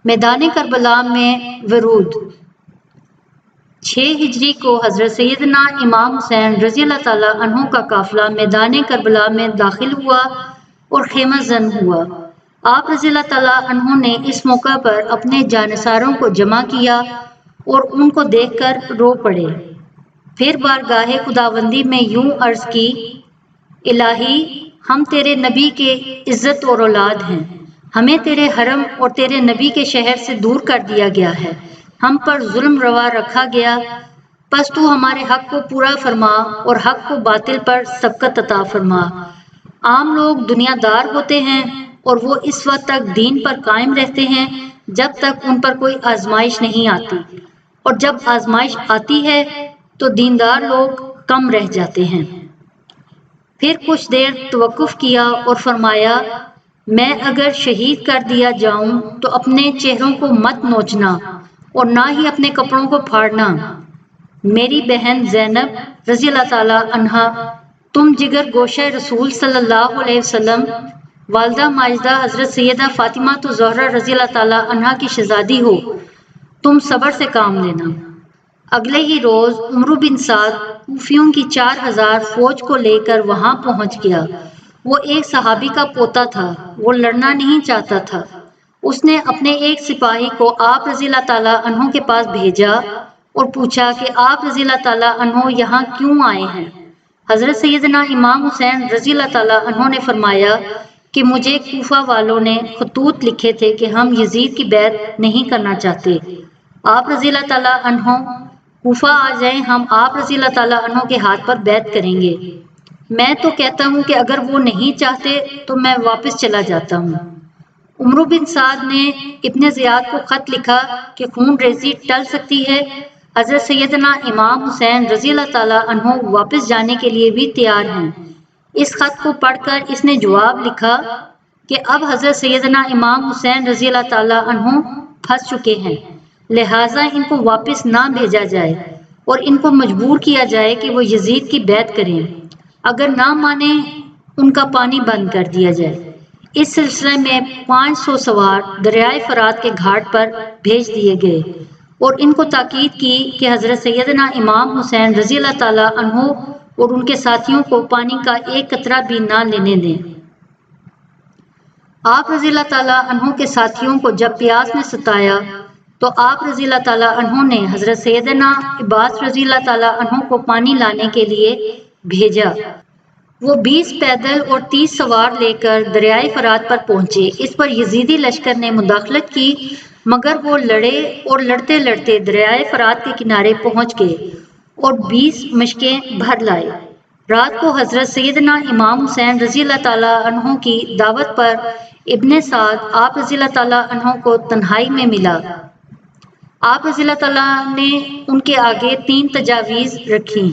میدان کربلا میں ورود 6 ہجری کو حضرت سیدنا امام حسین رضی اللہ تعالیٰ عنہ کا قافلہ میدان کربلا میں داخل ہوا اور خیمہ زن ہوا۔ آپ رضی اللہ تعالیٰ عنہ نے اس موقع پر اپنے جانثاروں کو جمع کیا اور ان کو دیکھ کر رو پڑے۔ پھر بارگاہ خداوندی میں یوں عرض کی، الہی ہم تیرے نبی کے عزت اور اولاد ہیں، ہمیں تیرے حرم اور تیرے نبی کے شہر سے دور کر دیا گیا ہے، ہم پر ظلم روا رکھا گیا، پس تو ہمارے حق کو پورا فرما اور حق کو باطل پر سبقت عطا فرما۔ عام لوگ دنیا دار ہوتے ہیں اور وہ اس وقت تک دین پر قائم رہتے ہیں جب تک ان پر کوئی آزمائش نہیں آتی، اور جب آزمائش آتی ہے تو دیندار لوگ کم رہ جاتے ہیں۔ پھر کچھ دیر توقف کیا اور فرمایا، میں اگر شہید کر دیا جاؤں تو اپنے چہروں کو مت نوچنا اور نہ ہی اپنے کپڑوں کو پھاڑنا۔ میری بہن زینب رضی اللہ تعالیٰ عنہا، تم جگر گوشہ رسول صلی اللہ علیہ وسلم، والدہ ماجدہ حضرت سیدہ فاطمہ الزہرا رضی اللہ تعالیٰ عنہا کی شہزادی ہو، تم صبر سے کام لینا۔ اگلے ہی روز عمرو بن سعد کوفیوں کی 4000 فوج کو لے کر وہاں پہنچ گیا۔ وہ ایک صحابی کا پوتا تھا، وہ لڑنا نہیں چاہتا تھا۔ اس نے اپنے ایک سپاہی کو آپ رضی اللہ تعالیٰ عنہ کے پاس بھیجا اور پوچھا کہ آپ رضی اللہ تعالیٰ عنہ یہاں کیوں آئے ہیں؟ حضرت سیدنا امام حسین رضی اللہ تعالیٰ عنہ نے فرمایا کہ مجھے کوفہ والوں نے خطوط لکھے تھے کہ ہم یزید کی بیعت نہیں کرنا چاہتے، آپ رضی اللہ تعالیٰ عنہ کوفہ آ جائیں، ہم آپ رضی اللہ تعالیٰ عنہ کے ہاتھ پر بیعت کریں گے۔ میں تو کہتا ہوں کہ اگر وہ نہیں چاہتے تو میں واپس چلا جاتا ہوں۔ عمرو بن سعد نے ابن زیاد کو خط لکھا کہ خون ریزی ٹل سکتی ہے، حضرت سیدنا امام حسین رضی اللہ تعالیٰ عنہ واپس جانے کے لیے بھی تیار ہیں۔ اس خط کو پڑھ کر اس نے جواب لکھا کہ اب حضرت سیدنا امام حسین رضی اللہ تعالیٰ عنہ پھنس چکے ہیں، لہٰذا ان کو واپس نہ بھیجا جائے اور ان کو مجبور کیا جائے کہ وہ یزید کی بیعت کریں، اگر نہ مانیں ان کا پانی بند کر دیا جائے۔ اس سلسلے میں 500 سوار دریائے فرات کے گھاٹ پر بھیج دیے گئے اور ان کو تاکید کی کہ حضرت سیدنا امام حسین رضی اللہ تعالیٰ عنہ اور ان کے ساتھیوں کو پانی کا ایک قطرہ بھی نہ لینے دیں۔ آپ رضی اللہ تعالیٰ عنہ کے ساتھیوں کو جب پیاس نے ستایا تو آپ رضی اللہ تعالیٰ عنہ نے حضرت سیدنا عباس رضی اللہ تعالیٰ عنہ کو پانی لانے کے لیے بھیجا۔ وہ 20 پیدل اور 30 سوار لے کر دریائے فرات پر پہنچے۔ اس پر یزیدی لشکر نے مداخلت کی، مگر وہ لڑے اور لڑتے لڑتے دریائے فرات کے کنارے پہنچ گئے اور 20 مشکیں بھر لائے۔ رات کو حضرت سیدنا امام حسین رضی اللہ تعالیٰ عنہ کی دعوت پر ابن سعد آپ رضی اللہ تعالیٰ عنہ کو تنہائی میں ملا۔ آپ رضی اللہ تعالیٰ نے ان کے آگے 3 تجاویز رکھیں۔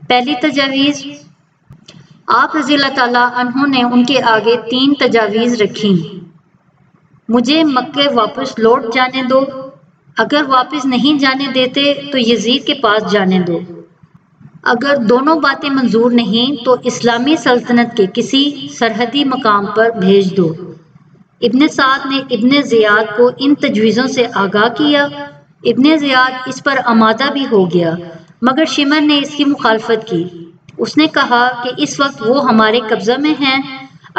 پہلی تجاویز، آپ رضی اللہ تعالیٰ عنہ نے ان کے آگے 3 تجاویز رکھیں۔ مجھے مکے واپس لوٹ جانے دو، اگر واپس نہیں جانے دیتے تو یزید کے پاس جانے دو، اگر دونوں باتیں منظور نہیں تو اسلامی سلطنت کے کسی سرحدی مقام پر بھیج دو۔ ابن سعد نے ابن زیاد کو ان تجویزوں سے آگاہ کیا۔ ابن زیاد اس پر آمادہ بھی ہو گیا، مگر شمر نے اس کی مخالفت کی۔ اس نے کہا کہ اس وقت وہ ہمارے قبضہ میں ہیں،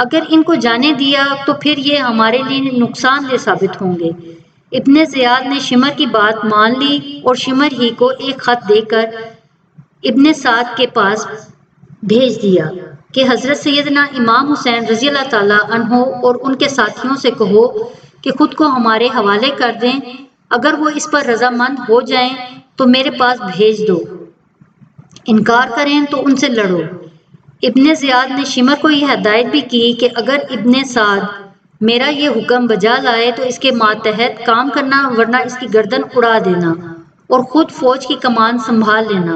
اگر ان کو جانے دیا تو پھر یہ ہمارے لیے نقصان دہ ثابت ہوں گے۔ ابن زیاد نے شمر کی بات مان لی اور شمر ہی کو ایک خط دے کر ابن سعد کے پاس بھیج دیا کہ حضرت سیدنا امام حسین رضی اللہ تعالیٰ عنہ اور ان کے ساتھیوں سے کہو کہ خود کو ہمارے حوالے کر دیں، اگر وہ اس پر رضامند ہو جائیں تو میرے پاس بھیج دو، انکار کریں تو ان سے لڑو۔ ابن زیاد نے شمر کو یہ ہدایت بھی کی کہ اگر ابن سعد میرا یہ حکم بجا لائے تو اس کے ماتحت کام کرنا، ورنہ اس کی گردن اڑا دینا اور خود فوج کی کمان سنبھال لینا۔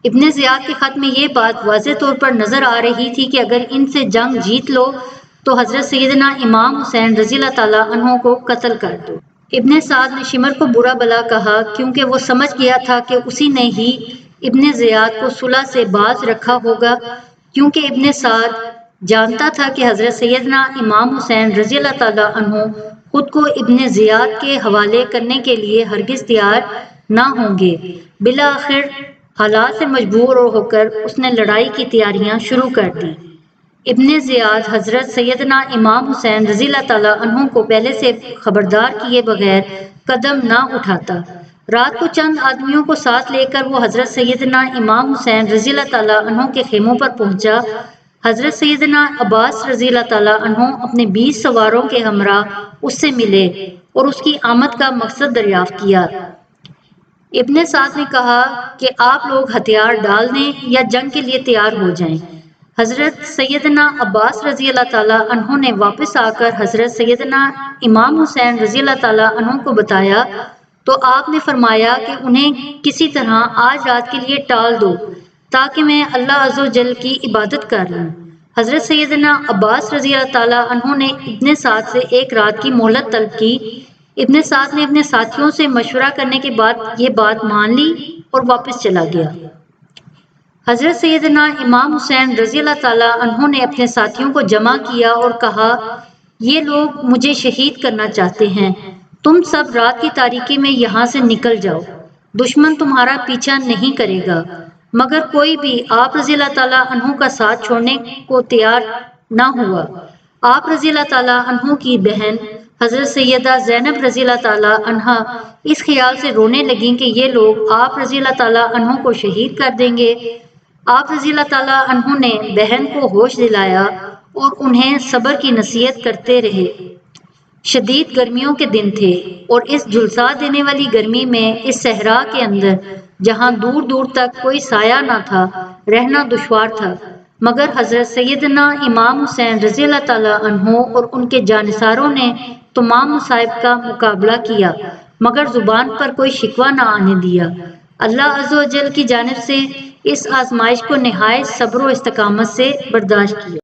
ابن زیاد کے خط میں یہ بات واضح طور پر نظر آ رہی تھی کہ اگر ان سے جنگ جیت لو تو حضرت سیدنا امام حسین رضی اللہ تعالیٰ عنہ کو قتل کر دو۔ ابن سعد نے شمر کو برا بلا کہا، کیونکہ وہ سمجھ گیا تھا کہ اسی نے ہی ابن زیاد کو صلح سے باز رکھا ہوگا، کیونکہ ابن سعد جانتا تھا کہ حضرت سیدنا امام حسین رضی اللہ تعالیٰ عنہ خود کو ابن زیاد کے حوالے کرنے کے لیے ہرگز تیار نہ ہوں گے۔ بالآخر حالات سے مجبور ہو کر اس نے لڑائی کی تیاریاں شروع کر دی۔ ابن زیاد حضرت سیدنا امام حسین رضی اللہ تعالیٰ عنہ کو پہلے سے خبردار کیے بغیر قدم نہ اٹھاتا۔ رات کو چند آدمیوں کو ساتھ لے کر وہ حضرت سیدنا امام حسین رضی اللہ تعالیٰ عنہ کے خیموں پر پہنچا۔ حضرت سیدنا عباس رضی اللہ تعالیٰ عنہ اپنے 20 سواروں کے ہمراہ اس سے ملے اور اس کی آمد کا مقصد دریافت کیا۔ ابن سعد نے کہا کہ آپ لوگ ہتھیار ڈال دیں یا جنگ کے لیے تیار ہو جائیں۔ حضرت سیدنا عباس رضی اللہ تعالیٰ عنہ نے واپس آ کر حضرت سیدنا امام حسین رضی اللہ تعالیٰ عنہ کو بتایا تو آپ نے فرمایا کہ انہیں کسی طرح آج رات کے لیے ٹال دو تاکہ میں اللہ عز و جل کی عبادت کر لوں۔ حضرت سیدنا عباس رضی اللہ تعالیٰ عنہ نے ابن سعد سے ایک رات کی مہلت طلب کی۔ ابن سعد نے اپنے ساتھیوں سے مشورہ کرنے کے بعد یہ بات مان لی اور واپس چلا گیا۔ حضرت سیدنا امام حسین رضی اللہ تعالیٰ عنہ نے اپنے ساتھیوں کو جمع کیا اور کہا یہ لوگ مجھے شہید کرنا چاہتے ہیں، تم سب رات کی تاریکی میں یہاں سے نکل جاؤ، دشمن تمہارا پیچھا نہیں کرے گا۔ مگر کوئی بھی آپ رضی اللہ تعالیٰ عنہ کا ساتھ چھوڑنے کو تیار نہ ہوا۔ آپ رضی اللہ تعالیٰ عنہ کی بہن حضرت سیدہ زینب رضی اللہ تعالیٰ عنہا اس خیال سے رونے لگیں کہ یہ لوگ آپ رضی اللہ تعالیٰ عنہ کو شہید کر دیں گے۔ آپ رضی اللہ تعالیٰ عنہ نے بہن کو ہوش دلایا اور انہیں صبر کی نصیحت کرتے رہے۔ شدید گرمیوں کے دن تھے اور اس جھلسا دینے والی گرمی میں اس صحرا کے اندر جہاں دور دور تک کوئی سایہ نہ تھا رہنا دشوار تھا، مگر حضرت سیدنا امام حسین رضی اللہ تعالیٰ عنہ اور ان کے جانثاروں نے تمام مصائب کا مقابلہ کیا مگر زبان پر کوئی شکوہ نہ آنے دیا۔ اللہ عز و جل کی جانب سے اس آزمائش کو نہایت صبر و استقامت سے برداشت کیا۔